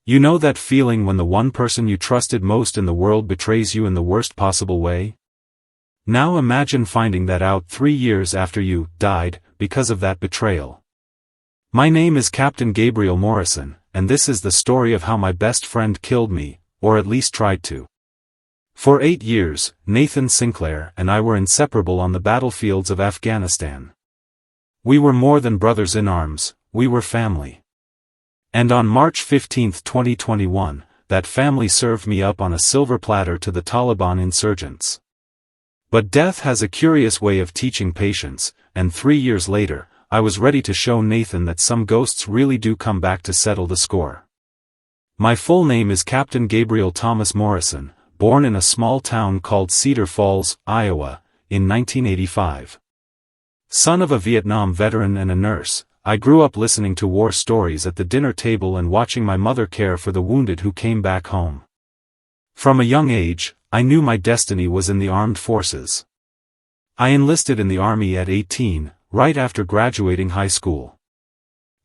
You know that feeling when the one person you trusted most in the world betrays you in the worst possible way? Now imagine finding that out 3 years after you died because of that betrayal. My name is Captain Gabriel Morrison, and this is the story of how my best friend killed me, or at least tried to. For 8 years, Nathan Sinclair and I were inseparable on the battlefields of Afghanistan. We were more than brothers in arms, we were family. And on March 15, 2021, that family served me up on a silver platter to the Taliban insurgents. But death has a curious way of teaching patience, and 3 years later, I was ready to show Nathan that some ghosts really do come back to settle the score. My full name is Captain Gabriel Thomas Morrison, born in a small town called Cedar Falls, Iowa, in 1985. Son of a Vietnam veteran and a nurse, I grew up listening to war stories at the dinner table and watching my mother care for the wounded who came back home. From a young age, I knew my destiny was in the armed forces. I enlisted in the Army at 18, right after graduating high school.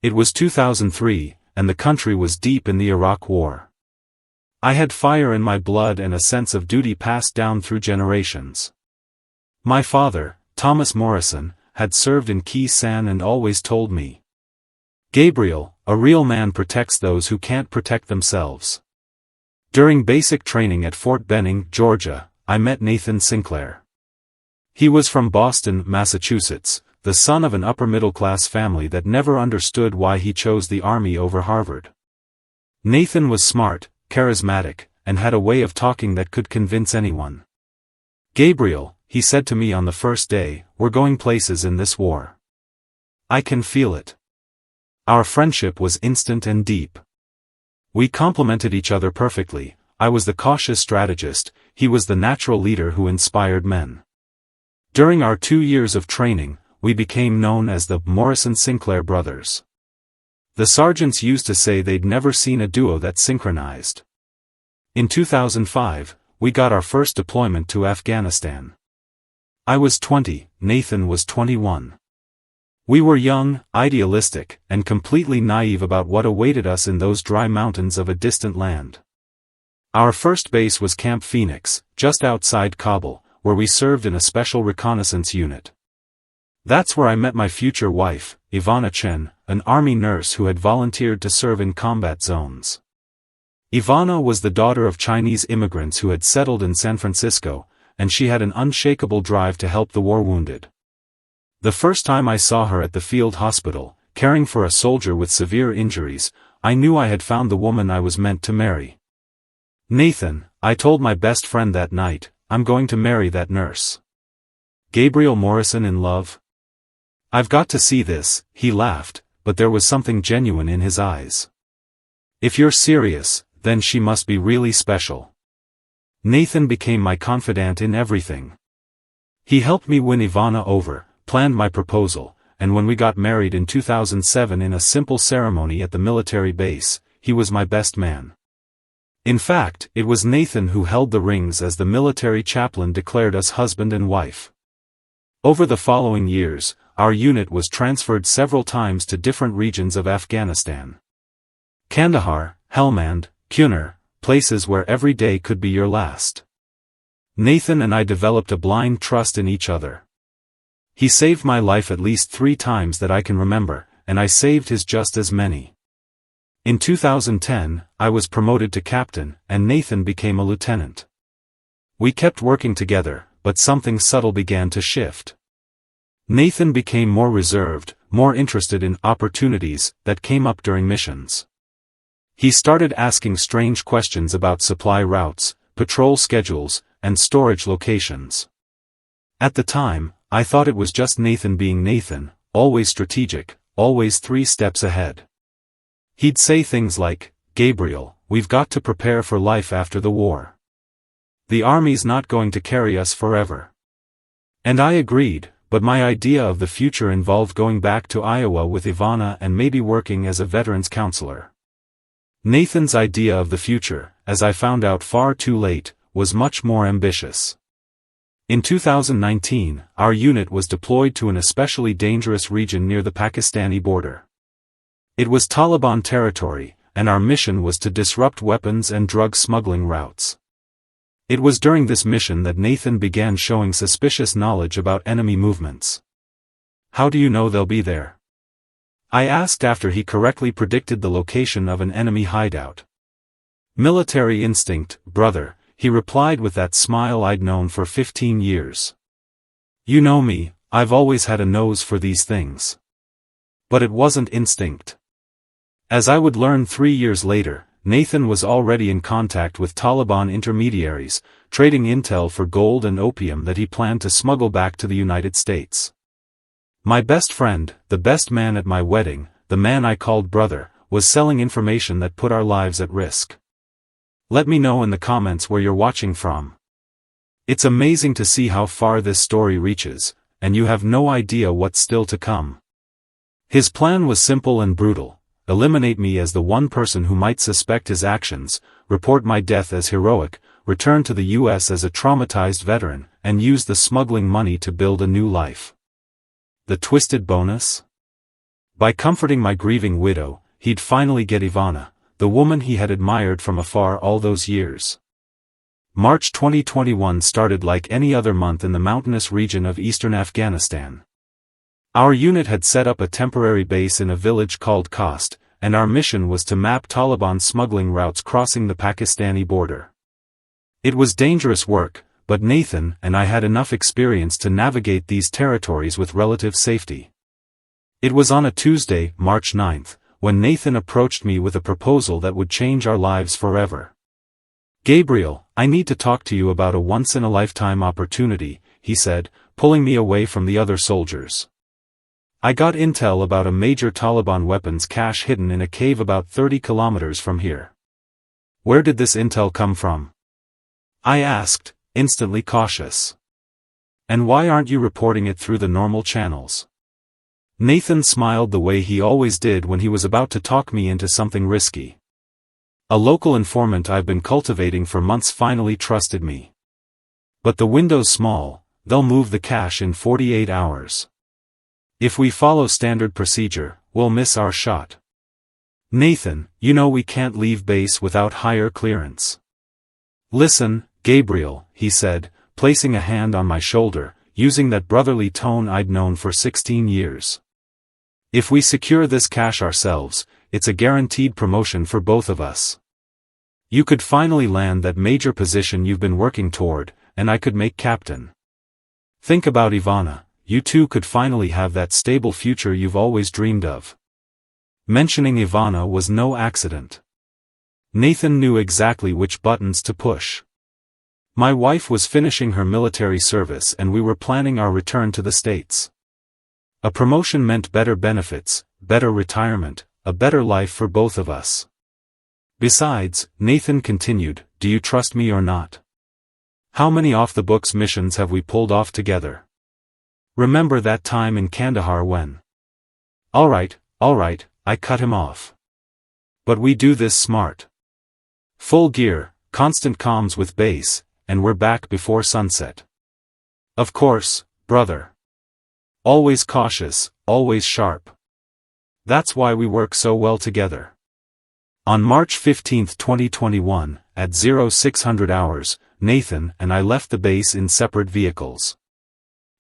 It was 2003, and the country was deep in the Iraq War. I had fire in my blood and a sense of duty passed down through generations. My father, Thomas Morrison, had served in Khe Sanh and always told me, "Gabriel, a real man protects those who can't protect themselves." During basic training at Fort Benning, Georgia, I met Nathan Sinclair. He was from Boston, Massachusetts, the son of an upper-middle-class family that never understood why he chose the Army over Harvard. Nathan was smart, charismatic, and had a way of talking that could convince anyone. "Gabriel," he said to me on the first day, "we're going places in this war. I can feel it." Our friendship was instant and deep. We complemented each other perfectly. I was the cautious strategist, he was the natural leader who inspired men. During our 2 years of training, we became known as the Morrison-Sinclair brothers. The sergeants used to say they'd never seen a duo that synchronized. In 2005, we got our first deployment to Afghanistan. I was 20, Nathan was 21. We were young, idealistic, and completely naive about what awaited us in those dry mountains of a distant land. Our first base was Camp Phoenix, just outside Kabul, where we served in a special reconnaissance unit. That's where I met my future wife, Ivana Chen, an Army nurse who had volunteered to serve in combat zones. Ivana was the daughter of Chinese immigrants who had settled in San Francisco, and she had an unshakable drive to help the war wounded. The first time I saw her at the field hospital, caring for a soldier with severe injuries, I knew I had found the woman I was meant to marry. "Nathan," I told my best friend that night, "I'm going to marry that nurse." Gabriel Morrison in love? "I've got to see this," he laughed, but there was something genuine in his eyes. "If you're serious, then she must be really special." Nathan became my confidant in everything. He helped me win Ivana over, planned my proposal, and when we got married in 2007 in a simple ceremony at the military base, he was my best man. In fact, it was Nathan who held the rings as the military chaplain declared us husband and wife. Over the following years, our unit was transferred several times to different regions of Afghanistan. Kandahar, Helmand, Kunar, places where every day could be your last. Nathan and I developed a blind trust in each other. He saved my life at least 3 times that I can remember, and I saved his just as many. In 2010, I was promoted to captain, and Nathan became a lieutenant. We kept working together, but something subtle began to shift. Nathan became more reserved, more interested in opportunities that came up during missions. He started asking strange questions about supply routes, patrol schedules, and storage locations. At the time, I thought it was just Nathan being Nathan, always strategic, always 3 steps ahead. He'd say things like, "Gabriel, we've got to prepare for life after the war. The Army's not going to carry us forever." And I agreed, but my idea of the future involved going back to Iowa with Ivana and maybe working as a veterans counselor. Nathan's idea of the future, as I found out far too late, was much more ambitious. In 2019, our unit was deployed to an especially dangerous region near the Pakistani border. It was Taliban territory, and our mission was to disrupt weapons and drug smuggling routes. It was during this mission that Nathan began showing suspicious knowledge about enemy movements. "How do you know they'll be there?" I asked after he correctly predicted the location of an enemy hideout. "Military instinct, brother," he replied with that smile I'd known for 15 years. "You know me, I've always had a nose for these things." But it wasn't instinct. As I would learn 3 years later, Nathan was already in contact with Taliban intermediaries, trading intel for gold and opium that he planned to smuggle back to the United States. My best friend, the best man at my wedding, the man I called brother, was selling information that put our lives at risk. Let me know in the comments where you're watching from. It's amazing to see how far this story reaches, and you have no idea what's still to come. His plan was simple and brutal: eliminate me as the one person who might suspect his actions, report my death as heroic, return to the US as a traumatized veteran, and use the smuggling money to build a new life. The twisted bonus? By comforting my grieving widow, he'd finally get Ivana, the woman he had admired from afar all those years. March 2021 started like any other month in the mountainous region of eastern Afghanistan. Our unit had set up a temporary base in a village called Khost, and our mission was to map Taliban smuggling routes crossing the Pakistani border. It was dangerous work, but Nathan and I had enough experience to navigate these territories with relative safety. It was on a Tuesday, March 9th, when Nathan approached me with a proposal that would change our lives forever. "Gabriel, I need to talk to you about a once-in-a-lifetime opportunity," he said, pulling me away from the other soldiers. "I got intel about a major Taliban weapons cache hidden in a cave about 30 kilometers from here." "Where did this intel come from?" I asked, instantly cautious. "And why aren't you reporting it through the normal channels?" Nathan smiled the way he always did when he was about to talk me into something risky. A local informant I've been cultivating for months finally trusted me. "But the window's small, they'll move the cache in 48 hours. If we follow standard procedure, we'll miss our shot." "Nathan, you know we can't leave base without higher clearance." "Listen, Gabriel," he said, placing a hand on my shoulder, using that brotherly tone I'd known for 16 years. "If we secure this cache ourselves, it's a guaranteed promotion for both of us. You could finally land that major position you've been working toward, and I could make captain. Think about Ivana, you two could finally have that stable future you've always dreamed of." Mentioning Ivana was no accident. Nathan knew exactly which buttons to push. My wife was finishing her military service and we were planning our return to the States. A promotion meant better benefits, better retirement, a better life for both of us. "Besides," Nathan continued, "do you trust me or not? How many off-the-books missions have we pulled off together? Remember that time in Kandahar when—" All right, I cut him off. "But we do this smart. Full gear, constant comms with base, and we're back before sunset." "Of course, brother. Always cautious, always sharp. That's why we work so well together." On March 15, 2021, at 0600 hours, Nathan and I left the base in separate vehicles.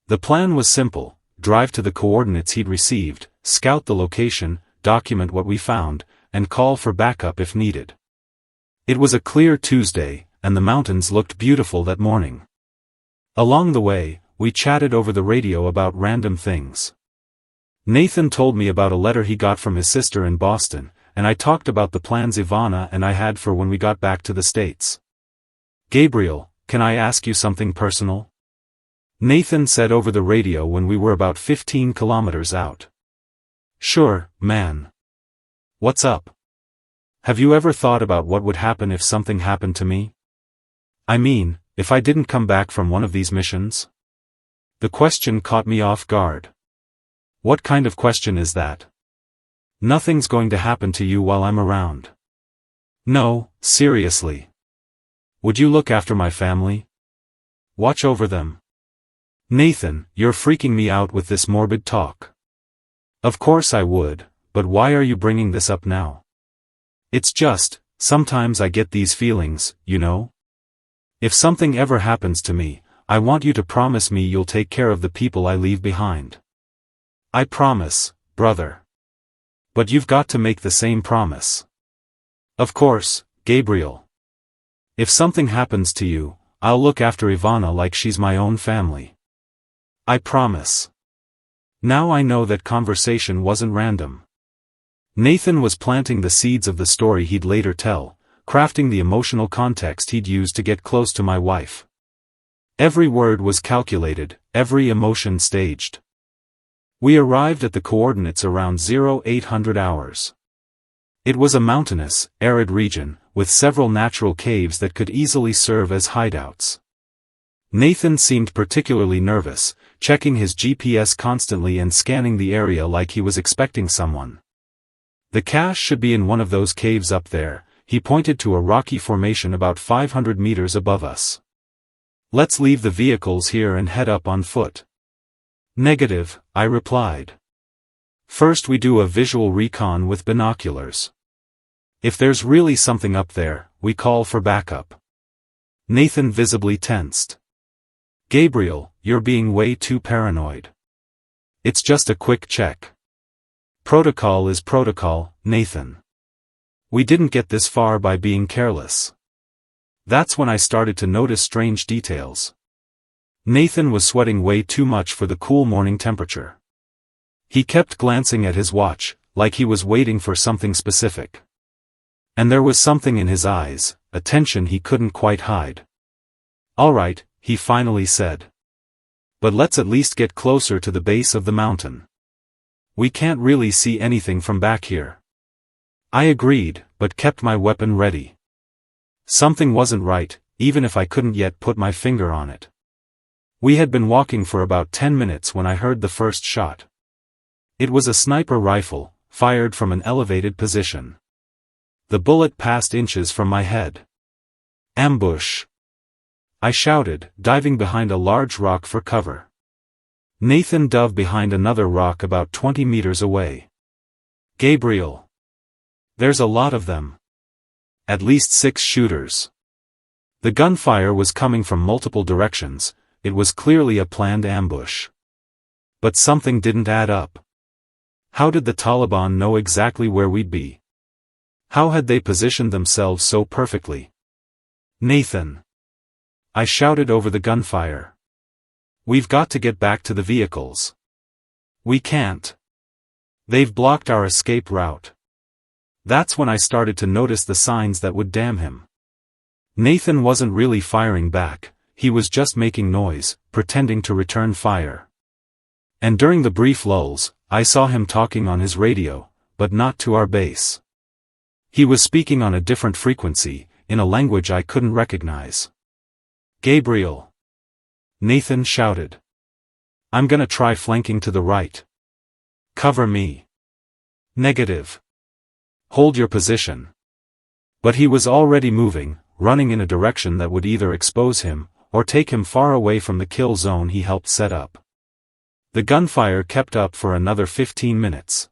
The plan was simple: drive to the coordinates he'd received, scout the location, document what we found, and call for backup if needed. It was a clear Tuesday, and the mountains looked beautiful that morning. Along the way, we chatted over the radio about random things. Nathan told me about a letter he got from his sister in Boston, and I talked about the plans Ivana and I had for when we got back to the States. "Gabriel, can I ask you something personal?" Nathan said over the radio when we were about 15 kilometers out. "Sure, man. What's up? Have you ever thought about what would happen if something happened to me? I mean, if I didn't come back from one of these missions?" The question caught me off guard. "What kind of question is that?" "Nothing's going to happen to you while I'm around." "No, seriously. Would you look after my family? Watch over them?" "Nathan, you're freaking me out with this morbid talk." "Of course I would, but why are you bringing this up now?" It's just, sometimes I get these feelings, you know? If something ever happens to me, I want you to promise me you'll take care of the people I leave behind. I promise, brother. But you've got to make the same promise. Of course, Gabriel. If something happens to you, I'll look after Ivana like she's my own family. I promise. Now I know that conversation wasn't random. Nathan was planting the seeds of the story he'd later tell, crafting the emotional context he'd use to get close to my wife. Every word was calculated, every emotion staged. We arrived at the coordinates around 0800 hours. It was a mountainous, arid region, with several natural caves that could easily serve as hideouts. Nathan seemed particularly nervous, checking his GPS constantly and scanning the area like he was expecting someone. The cache should be in one of those caves up there. He pointed to a rocky formation about 500 meters above us. Let's leave the vehicles here and head up on foot. Negative, I replied. First we do a visual recon with binoculars. If there's really something up there, we call for backup. Nathan visibly tensed. Gabriel, you're being way too paranoid. It's just a quick check. Protocol is protocol, Nathan. We didn't get this far by being careless. That's when I started to notice strange details. Nathan was sweating way too much for the cool morning temperature. He kept glancing at his watch, like he was waiting for something specific. And there was something in his eyes, a tension he couldn't quite hide. All right, he finally said. But let's at least get closer to the base of the mountain. We can't really see anything from back here. I agreed, but kept my weapon ready. Something wasn't right, even if I couldn't yet put my finger on it. We had been walking for about 10 minutes when I heard the first shot. It was a sniper rifle, fired from an elevated position. The bullet passed inches from my head. Ambush! I shouted, diving behind a large rock for cover. Nathan dove behind another rock about 20 meters away. Gabriel! There's a lot of them. At least 6 shooters. The gunfire was coming from multiple directions. It was clearly a planned ambush. But something didn't add up. How did the Taliban know exactly where we'd be? How had they positioned themselves so perfectly? Nathan! I shouted over the gunfire. We've got to get back to the vehicles. We can't. They've blocked our escape route. That's when I started to notice the signs that would damn him. Nathan wasn't really firing back, he was just making noise, pretending to return fire. And during the brief lulls, I saw him talking on his radio, but not to our base. He was speaking on a different frequency, in a language I couldn't recognize. Gabriel! Nathan shouted. I'm gonna try flanking to the right. Cover me. Negative. Hold your position. But he was already moving, running in a direction that would either expose him, or take him far away from the kill zone he helped set up. The gunfire kept up for another 15 minutes.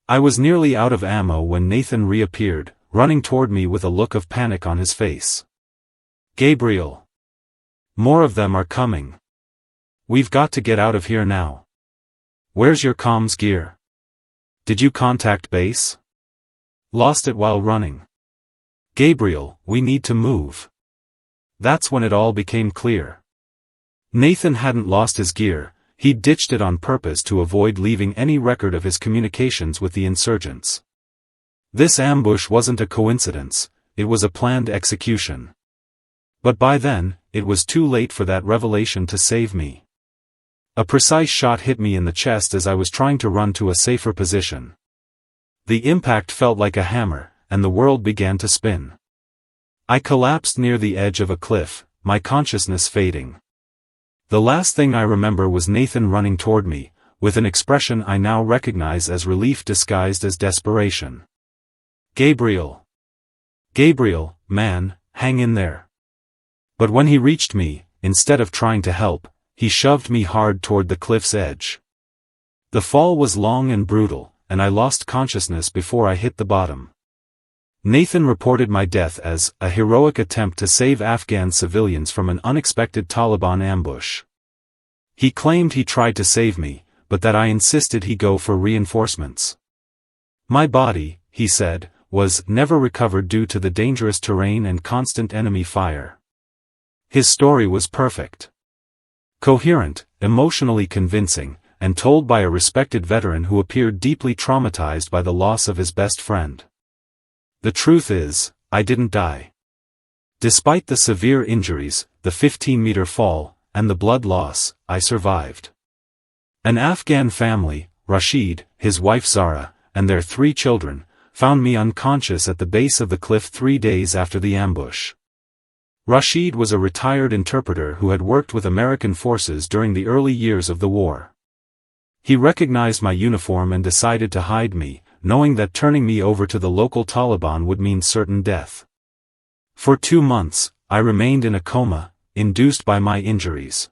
I was nearly out of ammo when Nathan reappeared, running toward me with a look of panic on his face. Gabriel! More of them are coming. We've got to get out of here now. Where's your comms gear? Did you contact base? Lost it while running. Gabriel, we need to move. That's when it all became clear. Nathan hadn't lost his gear, he'd ditched it on purpose to avoid leaving any record of his communications with the insurgents. This ambush wasn't a coincidence, it was a planned execution. But by then, it was too late for that revelation to save me. A precise shot hit me in the chest as I was trying to run to a safer position. The impact felt like a hammer, and the world began to spin. I collapsed near the edge of a cliff, my consciousness fading. The last thing I remember was Nathan running toward me, with an expression I now recognize as relief disguised as desperation. Gabriel! Gabriel, man, hang in there. But when he reached me, instead of trying to help, he shoved me hard toward the cliff's edge. The fall was long and brutal, and I lost consciousness before I hit the bottom. Nathan reported my death as a heroic attempt to save Afghan civilians from an unexpected Taliban ambush. He claimed he tried to save me, but that I insisted he go for reinforcements. My body, he said, was never recovered due to the dangerous terrain and constant enemy fire. His story was perfect. Coherent, emotionally convincing, and told by a respected veteran who appeared deeply traumatized by the loss of his best friend. The truth is, I didn't die. Despite the severe injuries, the 15-meter fall, and the blood loss, I survived. An Afghan family, Rashid, his wife Zara, and their 3 children, found me unconscious at the base of the cliff 3 days after the ambush. Rashid was a retired interpreter who had worked with American forces during the early years of the war. He recognized my uniform and decided to hide me, knowing that turning me over to the local Taliban would mean certain death. For 2 months, I remained in a coma, induced by my injuries.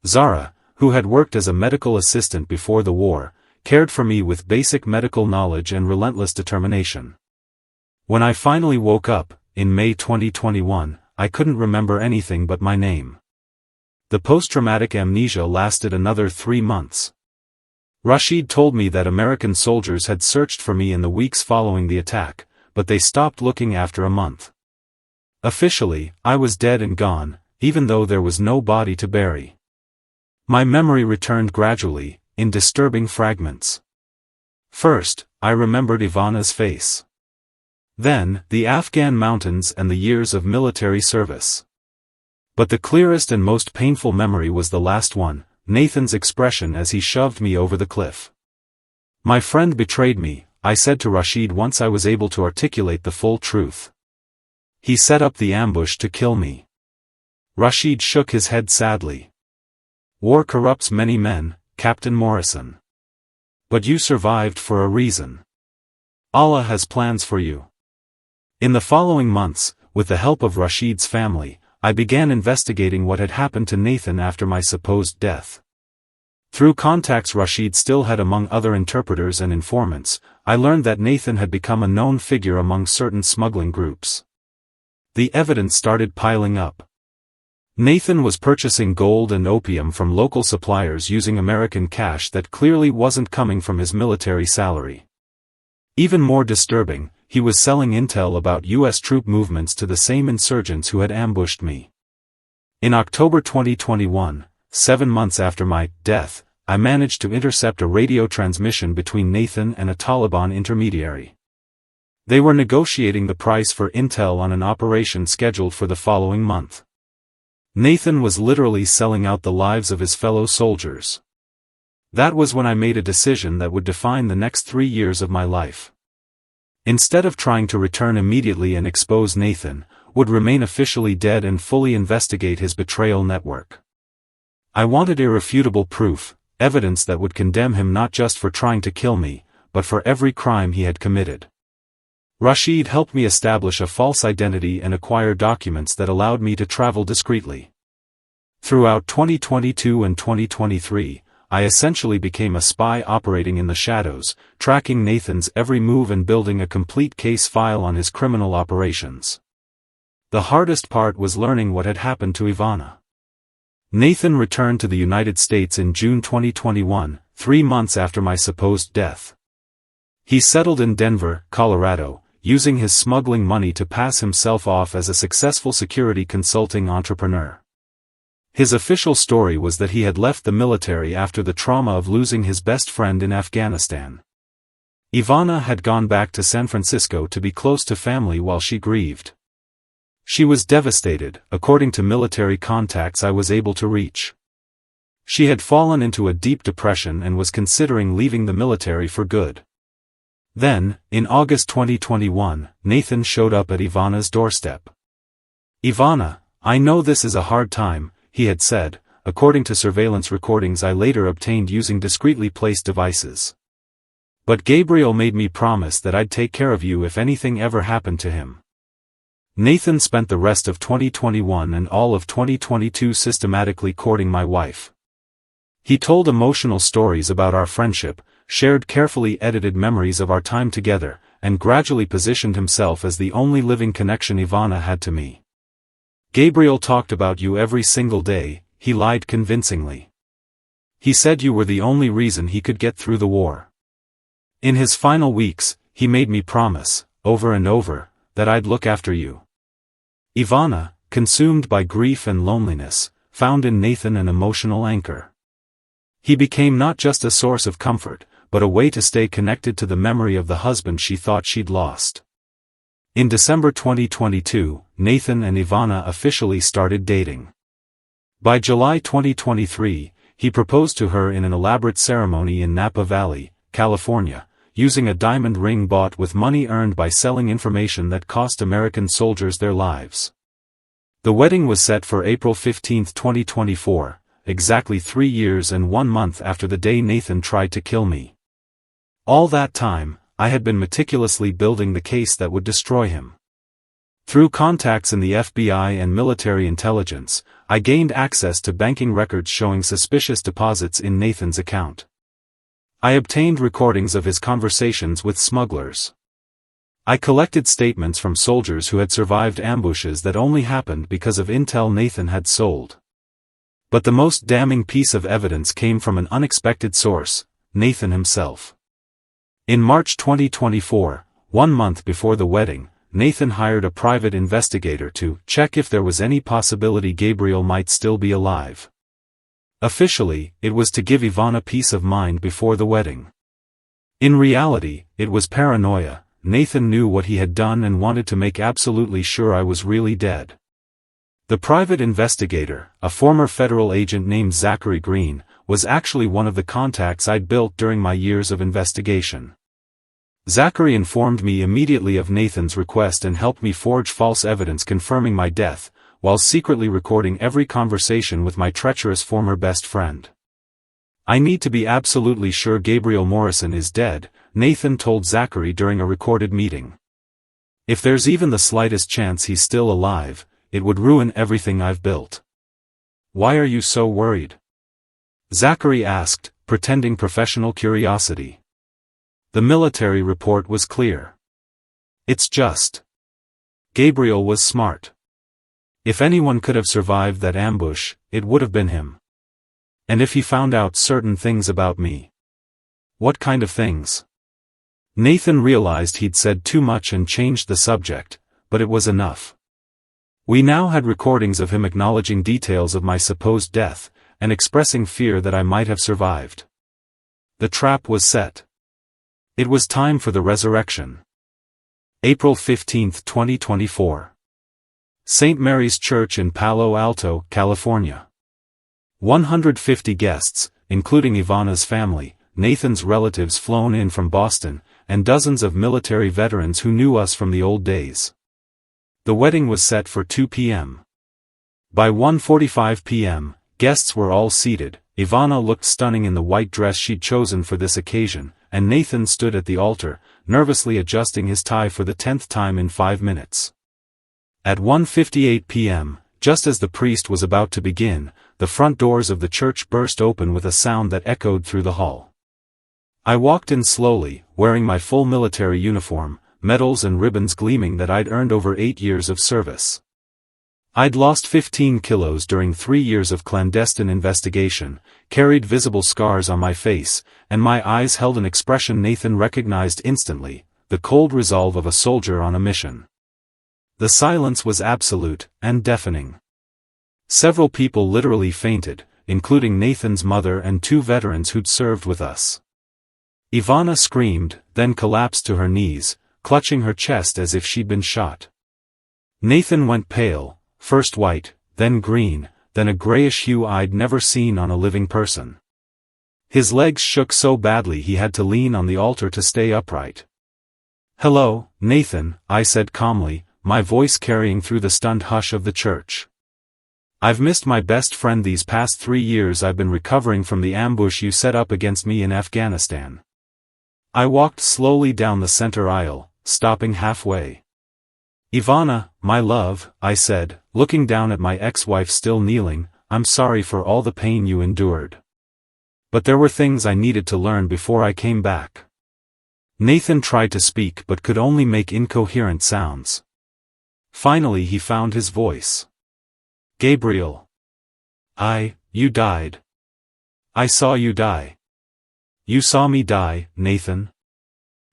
Zara, who had worked as a medical assistant before the war, cared for me with basic medical knowledge and relentless determination. When I finally woke up, in May 2021, I couldn't remember anything but my name. The post-traumatic amnesia lasted another 3 months. Rashid told me that American soldiers had searched for me in the weeks following the attack, but they stopped looking after a month. Officially, I was dead and gone, even though there was no body to bury. My memory returned gradually, in disturbing fragments. First, I remembered Ivana's face. Then, the Afghan mountains and the years of military service. But the clearest and most painful memory was the last one, Nathan's expression as he shoved me over the cliff. My friend betrayed me, I said to Rashid once I was able to articulate the full truth. He set up the ambush to kill me. Rashid shook his head sadly. War corrupts many men, Captain Morrison. But you survived for a reason. Allah has plans for you. In the following months, with the help of Rashid's family, I began investigating what had happened to Nathan after my supposed death. Through contacts Rashid still had among other interpreters and informants, I learned that Nathan had become a known figure among certain smuggling groups. The evidence started piling up. Nathan was purchasing gold and opium from local suppliers using American cash that clearly wasn't coming from his military salary. Even more disturbing, he was selling intel about U.S. troop movements to the same insurgents who had ambushed me. In October 2021, 7 months after my death, I managed to intercept a radio transmission between Nathan and a Taliban intermediary. They were negotiating the price for intel on an operation scheduled for the following month. Nathan was literally selling out the lives of his fellow soldiers. That was when I made a decision that would define the next 3 years of my life. Instead of trying to return immediately and expose Nathan, would remain officially dead and fully investigate his betrayal network. I wanted irrefutable proof, evidence that would condemn him not just for trying to kill me, but for every crime he had committed. Rashid helped me establish a false identity and acquire documents that allowed me to travel discreetly. Throughout 2022 and 2023, I essentially became a spy operating in the shadows, tracking Nathan's every move and building a complete case file on his criminal operations. The hardest part was learning what had happened to Ivana. Nathan returned to the United States in June 2021, 3 months after my supposed death. He settled in Denver, Colorado, using his smuggling money to pass himself off as a successful security consulting entrepreneur. His official story was that he had left the military after the trauma of losing his best friend in Afghanistan. Ivana had gone back to San Francisco to be close to family while she grieved. She was devastated, according to military contacts I was able to reach. She had fallen into a deep depression and was considering leaving the military for good. Then, in August 2021, Nathan showed up at Ivana's doorstep. "Ivana, I know this is a hard time," he had said, according to surveillance recordings I later obtained using discreetly placed devices. "But Gabriel made me promise that I'd take care of you if anything ever happened to him." Nathan spent the rest of 2021 and all of 2022 systematically courting my wife. He told emotional stories about our friendship, shared carefully edited memories of our time together, and gradually positioned himself as the only living connection Ivana had to me. Gabriel talked about you every single day, he lied convincingly. He said you were the only reason he could get through the war. In his final weeks, he made me promise, over and over, that I'd look after you. Ivana, consumed by grief and loneliness, found in Nathan an emotional anchor. He became not just a source of comfort, but a way to stay connected to the memory of the husband she thought she'd lost. In December 2022, Nathan and Ivana officially started dating. By July 2023, he proposed to her in an elaborate ceremony in Napa Valley, California, using a diamond ring bought with money earned by selling information that cost American soldiers their lives. The wedding was set for April 15, 2024, exactly 3 years and 1 month after the day Nathan tried to kill me. All that time, I had been meticulously building the case that would destroy him. Through contacts in the FBI and military intelligence, I gained access to banking records showing suspicious deposits in Nathan's account. I obtained recordings of his conversations with smugglers. I collected statements from soldiers who had survived ambushes that only happened because of intel Nathan had sold. But the most damning piece of evidence came from an unexpected source, Nathan himself. In March 2024, 1 month before the wedding, Nathan hired a private investigator to check if there was any possibility Gabriel might still be alive. Officially, it was to give Ivana peace of mind before the wedding. In reality, it was paranoia. Nathan knew what he had done and wanted to make absolutely sure I was really dead. The private investigator, a former federal agent named Zachary Green, was actually one of the contacts I'd built during my years of investigation. Zachary informed me immediately of Nathan's request and helped me forge false evidence confirming my death, while secretly recording every conversation with my treacherous former best friend. "I need to be absolutely sure Gabriel Morrison is dead," Nathan told Zachary during a recorded meeting. "If there's even the slightest chance he's still alive, it would ruin everything I've built." "Why are you so worried?" Zachary asked, pretending professional curiosity. The military report was clear. "It's just. Gabriel was smart. If anyone could have survived that ambush, it would have been him. And if he found out certain things about me." "What kind of things?" Nathan realized he'd said too much and changed the subject, but it was enough. We now had recordings of him acknowledging details of my supposed death, and expressing fear that I might have survived. The trap was set. It was time for the resurrection. April 15, 2024. St. Mary's Church in Palo Alto, California. 150 guests, including Ivana's family, Nathan's relatives flown in from Boston, and dozens of military veterans who knew us from the old days. The wedding was set for 2 p.m. By 1:45 p.m., guests were all seated. Ivana looked stunning in the white dress she'd chosen for this occasion, and Nathan stood at the altar, nervously adjusting his tie for the 10th time in 5 minutes. At 1:58 p.m., just as the priest was about to begin, the front doors of the church burst open with a sound that echoed through the hall. I walked in slowly, wearing my full military uniform, medals and ribbons gleaming that I'd earned over 8 years of service. I'd lost 15 kilos during 3 years of clandestine investigation, carried visible scars on my face, and my eyes held an expression Nathan recognized instantly, the cold resolve of a soldier on a mission. The silence was absolute and deafening. Several people literally fainted, including Nathan's mother and 2 veterans who'd served with us. Ivana screamed, then collapsed to her knees, clutching her chest as if she'd been shot. Nathan went pale, first white, then green, then a grayish hue I'd never seen on a living person. His legs shook so badly he had to lean on the altar to stay upright. "Hello, Nathan," I said calmly, my voice carrying through the stunned hush of the church. "I've missed my best friend these past 3 years. I've been recovering from the ambush you set up against me in Afghanistan." I walked slowly down the center aisle, stopping halfway. "Ivana, my love," I said, looking down at my ex-wife still kneeling, "I'm sorry for all the pain you endured. But there were things I needed to learn before I came back." Nathan tried to speak but could only make incoherent sounds. Finally he found his voice. Gabriel. You died. I saw you die. You saw me die, Nathan?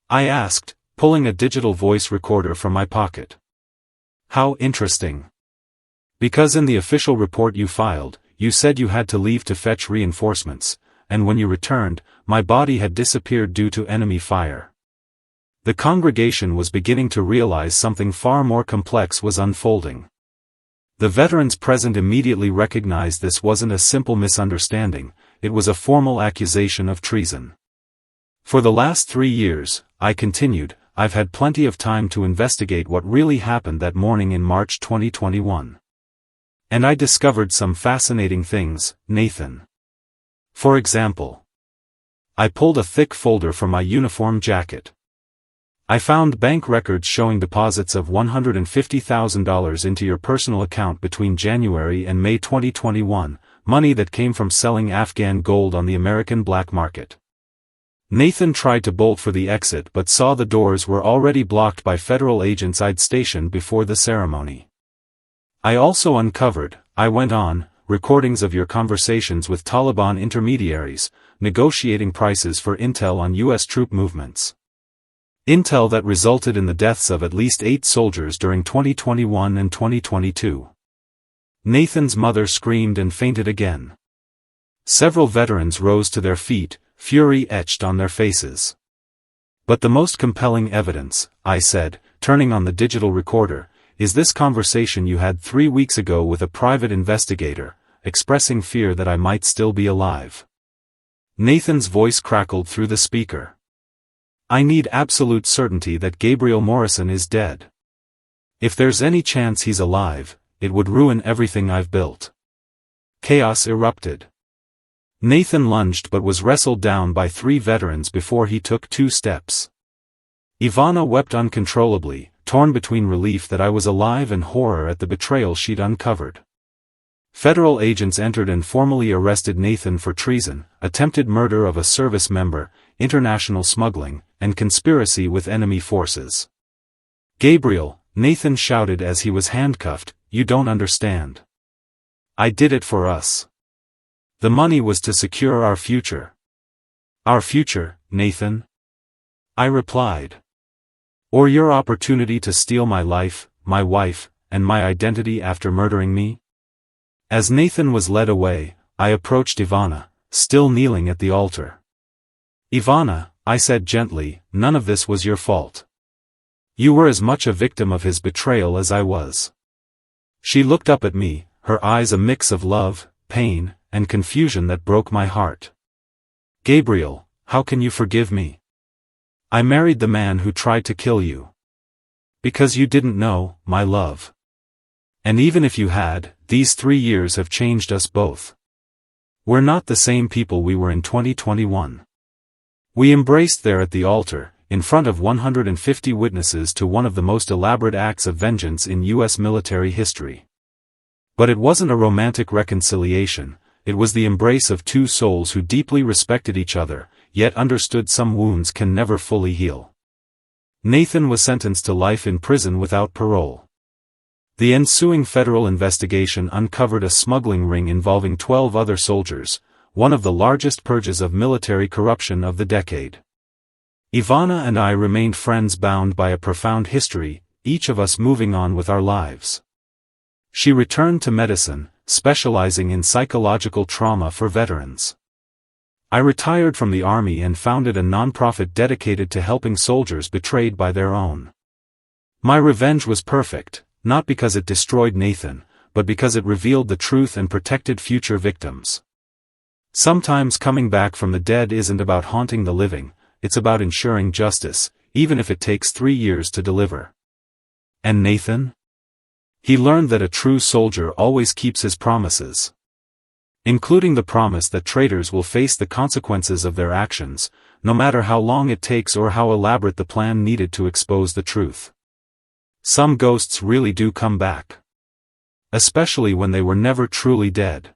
I asked, pulling a digital voice recorder from my pocket. How interesting. Because in the official report you filed, you said you had to leave to fetch reinforcements, and when you returned, my body had disappeared due to enemy fire. The congregation was beginning to realize something far more complex was unfolding. The veterans present immediately recognized this wasn't a simple misunderstanding, it was a formal accusation of treason. For the last 3 years, I continued, I've had plenty of time to investigate what really happened that morning in March 2021. And I discovered some fascinating things, Nathan. For example, I pulled a thick folder from my uniform jacket. I found bank records showing deposits of $150,000 into your personal account between January and May 2021, money that came from selling Afghan gold on the American black market. Nathan tried to bolt for the exit but saw the doors were already blocked by federal agents I'd stationed before the ceremony. I also uncovered, I went on, recordings of your conversations with Taliban intermediaries, negotiating prices for intel on U.S. troop movements. Intel that resulted in the deaths of at least 8 soldiers during 2021 and 2022. Nathan's mother screamed and fainted again. Several veterans rose to their feet, fury etched on their faces. But the most compelling evidence, I said, turning on the digital recorder, is this conversation you had 3 weeks ago with a private investigator, expressing fear that I might still be alive. Nathan's voice crackled through the speaker. I need absolute certainty that Gabriel Morrison is dead. If there's any chance he's alive, it would ruin everything I've built. Chaos erupted. Nathan lunged but was wrestled down by 3 veterans before he took 2 steps. Ivana wept uncontrollably, torn between relief that I was alive and horror at the betrayal she'd uncovered. Federal agents entered and formally arrested Nathan for treason, attempted murder of a service member, international smuggling, and conspiracy with enemy forces. Gabriel, Nathan shouted as he was handcuffed, you don't understand. I did it for us. The money was to secure our future. Our future, Nathan? I replied. Or your opportunity to steal my life, my wife, and my identity after murdering me? As Nathan was led away, I approached Ivana, still kneeling at the altar. Ivana, I said gently, none of this was your fault. You were as much a victim of his betrayal as I was. She looked up at me, her eyes a mix of love, pain, and confusion that broke my heart. Gabriel, how can you forgive me? I married the man who tried to kill you. Because you didn't know, my love. And even if you had, these 3 years have changed us both. We're not the same people we were in 2021. We embraced there at the altar, in front of 150 witnesses to one of the most elaborate acts of vengeance in U.S. military history. But it wasn't a romantic reconciliation, it was the embrace of 2 souls who deeply respected each other, yet understood some wounds can never fully heal. Nathan was sentenced to life in prison without parole. The ensuing federal investigation uncovered a smuggling ring involving 12 other soldiers, one of the largest purges of military corruption of the decade. Ivana and I remained friends bound by a profound history, each of us moving on with our lives. She returned to medicine, specializing in psychological trauma for veterans. I retired from the army and founded a nonprofit dedicated to helping soldiers betrayed by their own. My revenge was perfect, not because it destroyed Nathan, but because it revealed the truth and protected future victims. Sometimes coming back from the dead isn't about haunting the living, it's about ensuring justice, even if it takes 3 years to deliver. And Nathan? He learned that a true soldier always keeps his promises. Including the promise that traitors will face the consequences of their actions, no matter how long it takes or how elaborate the plan needed to expose the truth. Some ghosts really do come back. Especially when they were never truly dead.